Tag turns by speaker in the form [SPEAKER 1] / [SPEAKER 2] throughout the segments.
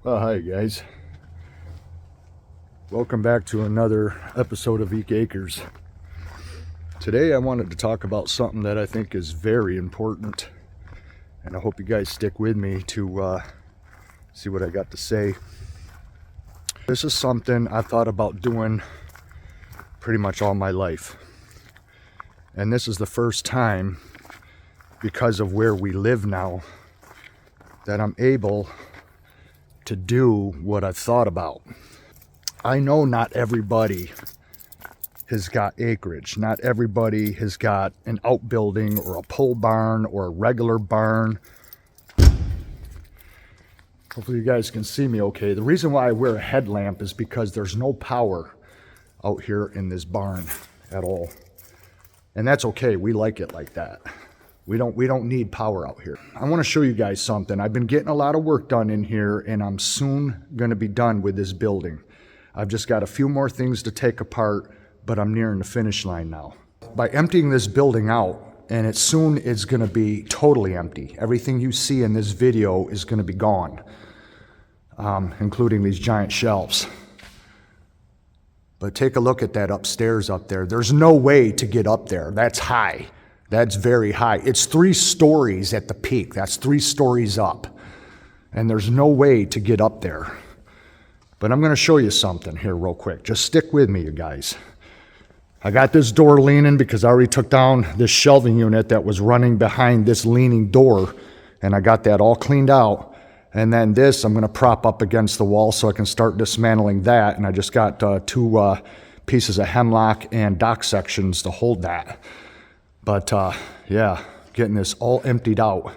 [SPEAKER 1] Well, hi guys. Welcome back to another episode of Eek Acres. Today I wanted to talk about something that I think is very important, and I hope you guys stick with me to see what I got to say. This is something I've thought about doing pretty much all my life, and this is the first time, because of where we live now, that I'm able to do what I've thought about. I know not everybody has got acreage. Not everybody has got an outbuilding or a pole barn or a regular barn. Hopefully you guys can see me okay. The reason why I wear a headlamp is because there's no power out here in this barn at all. And that's okay. We like it like that. We don't need power out here. I want to show you guys something. I've been getting a lot of work done in here, and I'm soon going to be done with this building. I've just got a few more things to take apart, but I'm nearing the finish line now. By emptying this building out, and it soon is going to be totally empty. Everything you see in this video is going to be gone, including these giant shelves. But take a look at that upstairs up there. There's no way to get up there. That's high. That's very high. It's 3 stories at the peak. That's 3 stories up. And there's no way to get up there. But I'm going to show you something here real quick. Just stick with me, you guys. I got this door leaning because I already took down this shelving unit that was running behind this leaning door. And I got that all cleaned out. And then this I'm going to prop up against the wall so I can start dismantling that. And I just got 2 pieces of hemlock and dock sections to hold that. But yeah, getting this all emptied out.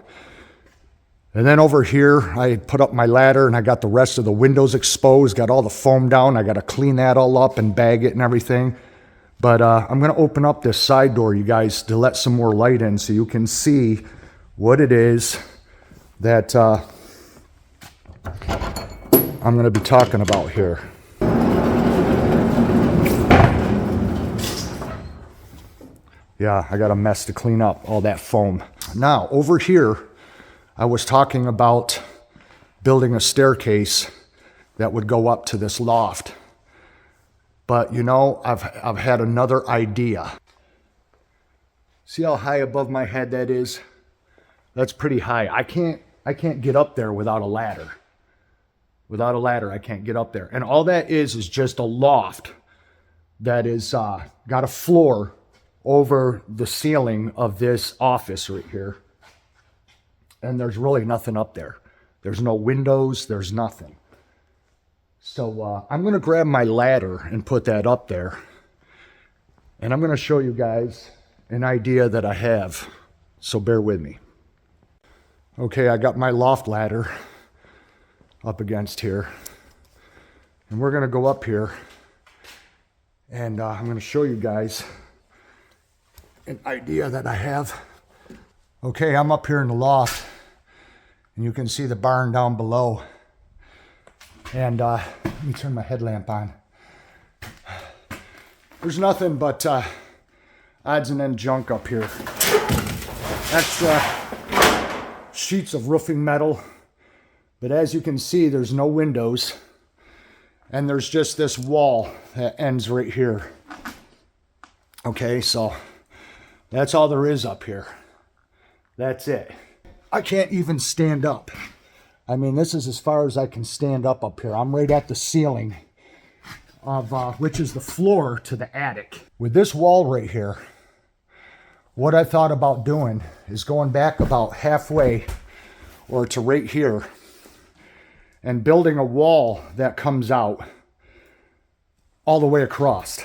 [SPEAKER 1] And then over here, I put up my ladder and I got the rest of the windows exposed, got all the foam down. I got to clean that all up and bag it and everything. But I'm going to open up this side door, you guys, to let some more light in so you can see what it is that I'm going to be talking about here. Yeah, I got a mess to clean up, all that foam. Now, over here, I was talking about building a staircase that would go up to this loft. But you know, I've had another idea. See how high above my head that is? That's pretty high. I can't get up there without a ladder. Without a ladder, I can't get up there. And all that is just a loft that is got a floor over the ceiling of this office right here. And there's really nothing up there. There's no windows, there's nothing. So I'm going to grab my ladder and put that up there. And I'm going to show you guys an idea that I have. So bear with me. Okay, I got my loft ladder up against here. And we're going to go up here. And I'm going to show you guys an idea that I have. Okay, I'm up here in the loft, and you can see the barn down below. And let me turn my headlamp on. There's nothing but odds and ends junk up here. Extra sheets of roofing metal. But as you can see, there's no windows. And there's just this wall that ends right here. Okay, so that's all there is up here. That's it. I can't even stand up. I mean, this is as far as I can stand up here. I'm right at the ceiling of which is the floor to the attic. With this wall right here, what I thought about doing is going back about halfway or to right here and building a wall that comes out all the way across.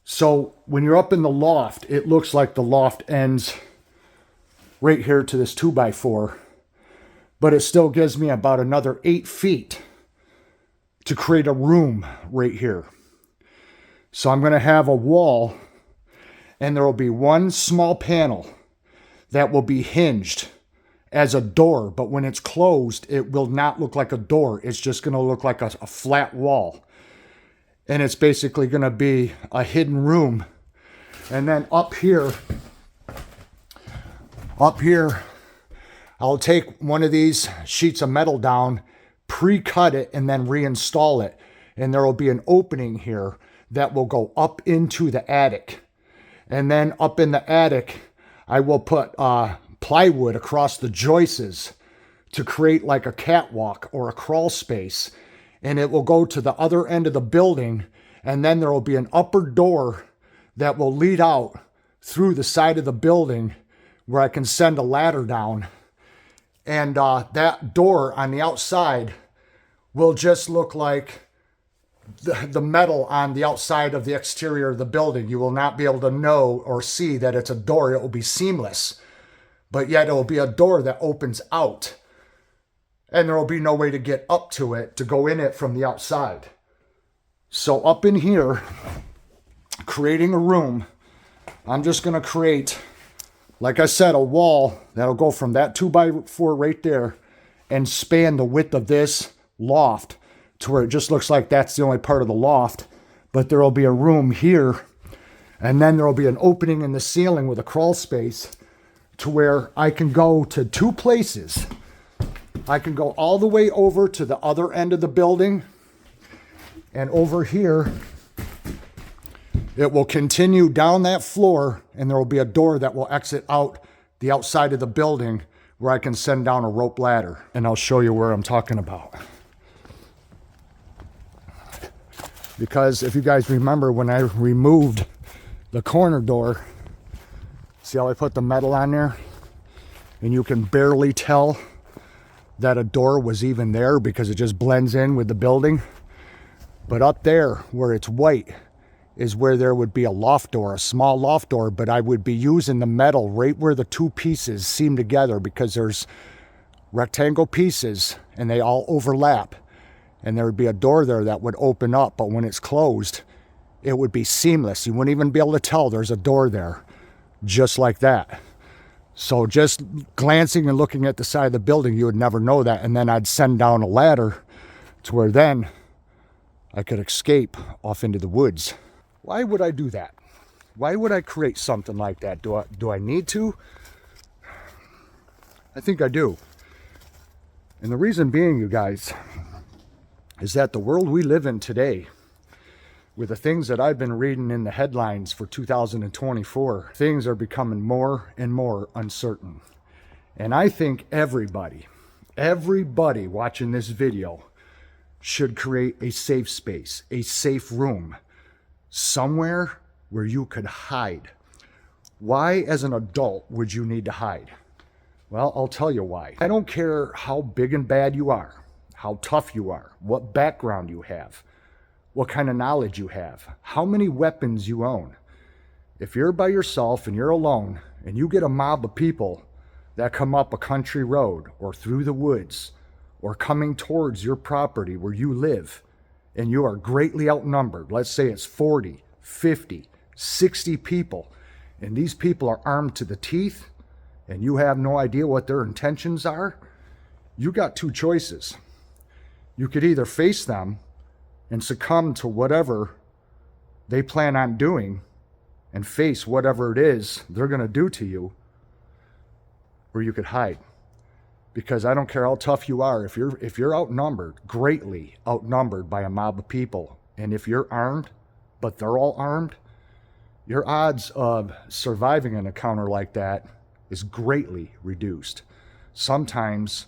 [SPEAKER 1] So when you're up in the loft, it looks like the loft ends right here to this 2x4, but it still gives me about another 8 feet to create a room right here. So I'm going to have a wall, and there will be one small panel that will be hinged as a door, but when it's closed, it will not look like a door. It's just going to look like a flat wall. And it's basically going to be a hidden room. And then up here, I'll take one of these sheets of metal down, pre-cut it and then reinstall it. And there will be an opening here that will go up into the attic. And then up in the attic, I will put plywood across the joists to create like a catwalk or a crawl space. And it will go to the other end of the building. And then there will be an upper door that will lead out through the side of the building where I can send a ladder down. And that door on the outside will just look like the metal on the outside of the exterior of the building. You will not be able to know or see that it's a door. It will be seamless, but yet it will be a door that opens out, and there will be no way to get up to it, to go in it from the outside. So up in here, creating a room, I'm just going to create, like I said, a wall that'll go from that 2x4 right there and span the width of this loft to where it just looks like that's the only part of the loft. But there will be a room here, and then there will be an opening in the ceiling with a crawl space to where I can go to two places. I can go all the way over to the other end of the building, and over here it will continue down that floor, and there will be a door that will exit out the outside of the building where I can send down a rope ladder. And I'll show you where I'm talking about. Because if you guys remember, when I removed the corner door, see how I put the metal on there? And you can barely tell that a door was even there because it just blends in with the building. But up there where it's white is where there would be a loft door, a small loft door, but I would be using the metal right where the two pieces seam together, because there's rectangle pieces and they all overlap. And there would be a door there that would open up, but when it's closed, it would be seamless. You wouldn't even be able to tell there's a door there, just like that. So just glancing and looking at the side of the building, you would never know that. And then I'd send down a ladder to where then I could escape off into the woods. Why would I do that? Why would I create something like that? Do I need to? I think I do. And the reason being, you guys, is that the world we live in today, with the things that I've been reading in the headlines for 2024, things are becoming more and more uncertain. And I think everybody watching this video should create a safe space, a safe room, somewhere where you could hide. Why, as an adult, would you need to hide? Well, I'll tell you why. I don't care how big and bad you are, how tough you are, what background you have, what kind of knowledge you have, how many weapons you own. If you're by yourself and you're alone and you get a mob of people that come up a country road or through the woods or coming towards your property where you live, and you are greatly outnumbered, let's say it's 40, 50, 60 people, and these people are armed to the teeth and you have no idea what their intentions are, you got two choices. You could either face them and succumb to whatever they plan on doing and face whatever it is they're going to do to you, or you could hide. Because I don't care how tough you are, if you're outnumbered, greatly outnumbered by a mob of people, and if you're armed, but they're all armed, your odds of surviving an encounter like that is greatly reduced. Sometimes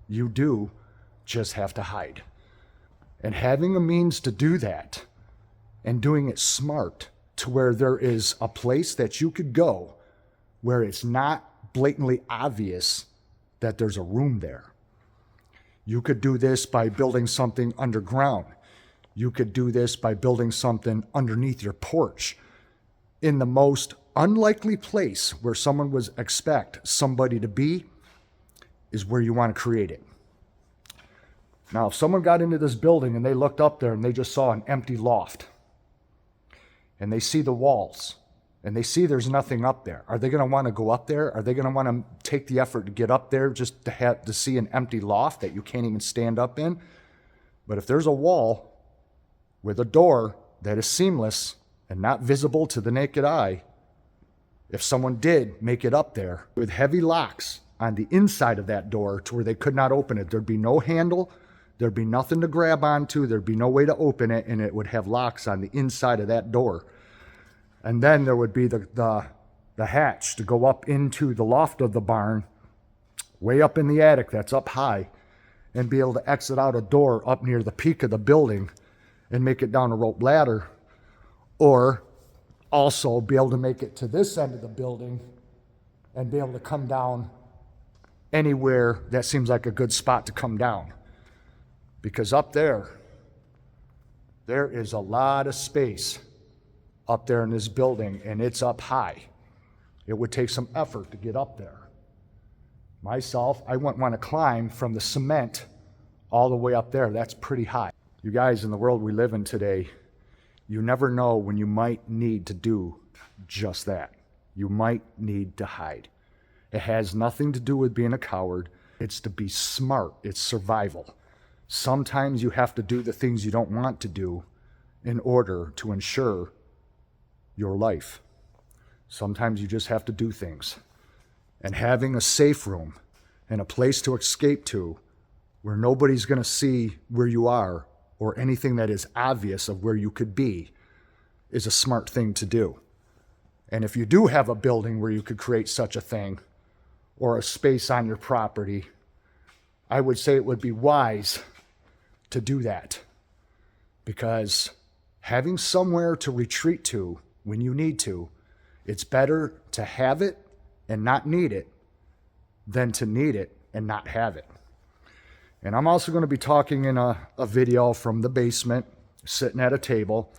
[SPEAKER 1] you do just have to hide. And having a means to do that, and doing it smart, to where there is a place that you could go where it's not blatantly obvious that there's a room there. You could do this by building something underground. You could do this by building something underneath your porch. In the most unlikely place where someone would expect somebody to be is where you want to create it. Now, if someone got into this building and they looked up there and they just saw an empty loft, and they see the walls, and they see there's nothing up there, are they going to want to go up there? Are they going to want to take the effort to get up there just to see an empty loft that you can't even stand up in? But if there's a wall with a door that is seamless and not visible to the naked eye, if someone did make it up there with heavy locks on the inside of that door to where they could not open it. There'd be no handle. There'd be nothing to grab onto. There'd be no way to open it, and it would have locks on the inside of that door. And then there would be the hatch to go up into the loft of the barn, way up in the attic that's up high, and be able to exit out a door up near the peak of the building and make it down a rope ladder, or also be able to make it to this end of the building and be able to come down anywhere that seems like a good spot to come down. Because up there is a lot of space up there in this building, and it's up high. It would take some effort to get up there. Myself, I wouldn't want to climb from the cement all the way up there. That's pretty high. You guys, in the world we live in today, you never know when you might need to do just that. You might need to hide. It has nothing to do with being a coward. It's to be smart. It's survival. Sometimes you have to do the things you don't want to do in order to ensure your life. Sometimes you just have to do things. And having a safe room and a place to escape to where nobody's going to see where you are or anything that is obvious of where you could be is a smart thing to do. And if you do have a building where you could create such a thing or a space on your property, I would say it would be wise to do that, because having somewhere to retreat to when you need to, it's better to have it and not need it than to need it and not have it. And I'm also going to be talking in a video from the basement, sitting at a table,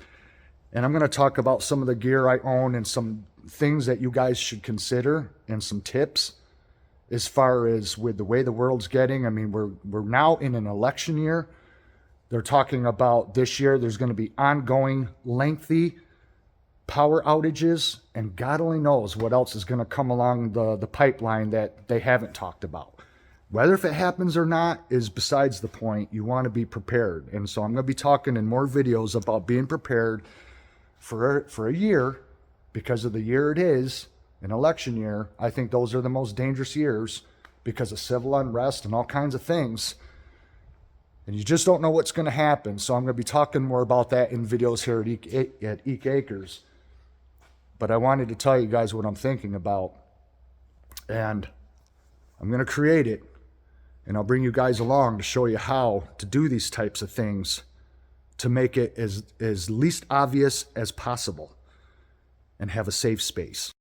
[SPEAKER 1] and I'm going to talk about some of the gear I own and some things that you guys should consider and some tips as far as with the way the world's getting. I mean, we're now in an election year. They're talking about this year there's going to be ongoing lengthy power outages, and God only knows what else is going to come along the pipeline that they haven't talked about. Whether if it happens or not is besides the point. You want to be prepared. And so I'm going to be talking in more videos about being prepared for a year, because of the year it is, an election year. I think those are the most dangerous years because of civil unrest and all kinds of things. And you just don't know what's going to happen. So I'm going to be talking more about that in videos here at Eek Acres. But I wanted to tell you guys what I'm thinking about. And I'm going to create it. And I'll bring you guys along to show you how to do these types of things to make it as least obvious as possible and have a safe space.